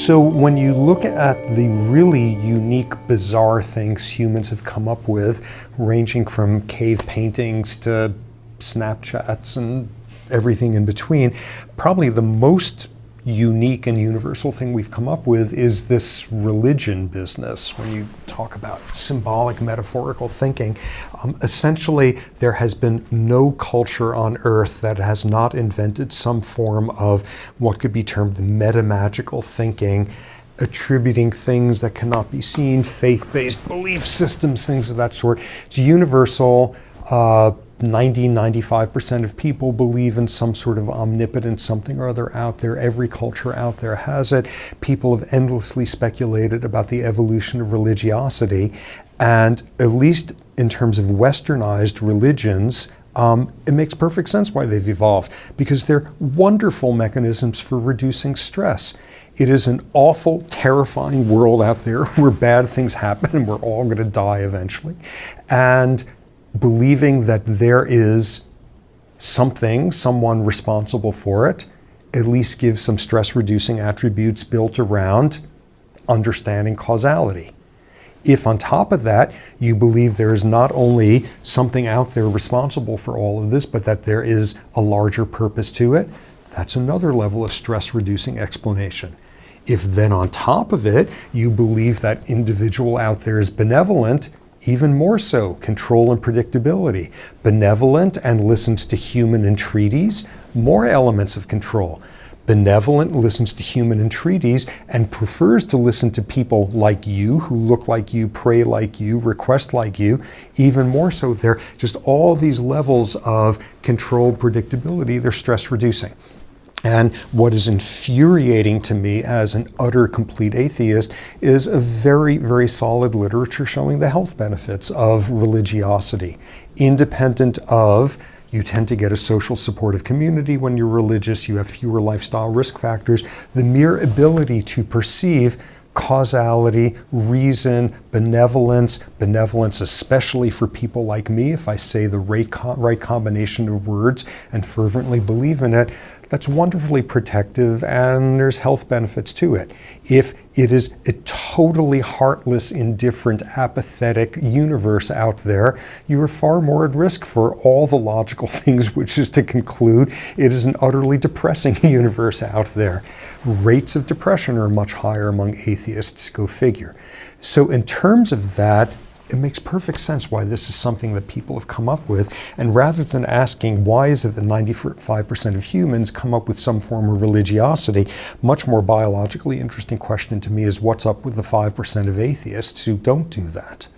So when you look at the really unique, bizarre things humans have come up with, ranging from cave paintings to Snapchats and everything in between, probably the most unique and universal thing we've come up with is this religion business. When you talk about symbolic, metaphorical thinking, essentially there has been no culture on earth that has not invented some form of what could be termed meta-magical thinking, attributing things that cannot be seen, faith-based belief systems, things of that sort. It's universal. 95% of people believe in some sort of omnipotent something or other out there. Every culture out there has it. People have endlessly speculated about the evolution of religiosity, and at least in terms of westernized religions, it makes perfect sense why they've evolved, because they're wonderful mechanisms for reducing stress. It is an awful, terrifying world out there where bad things happen and we're all going to die eventually. And believing that there is someone responsible for it, at least gives some stress-reducing attributes built around understanding causality. If on top of that, you believe there is not only something out there responsible for all of this, but that there is a larger purpose to it, that's another level of stress-reducing explanation. If then on top of it, you believe that individual out there is benevolent, even more so, control and predictability. Benevolent and listens to human entreaties, more elements of control. Benevolent listens to human entreaties and prefers to listen to people like you, who look like you, pray like you, request like you, even more so. They're just all these levels of control, predictability, they're stress reducing. And what is infuriating to me as an utter complete atheist is a very, very solid literature showing the health benefits of religiosity. Independent of, you tend to get a social supportive community when you're religious, you have fewer lifestyle risk factors. The mere ability to perceive causality, reason, benevolence especially for people like me, if I say the right combination of words and fervently believe in it, that's wonderfully protective, and there's health benefits to it. If it is a totally heartless, indifferent, apathetic universe out there, you are far more at risk for all the logical things, which is to conclude it is an utterly depressing universe out there. Rates of depression are much higher among atheists, go figure. So in terms of that, it makes perfect sense why this is something that people have come up with. And rather than asking why is it that 95% of humans come up with some form of religiosity, much more biologically interesting question to me is what's up with the 5% of atheists who don't do that?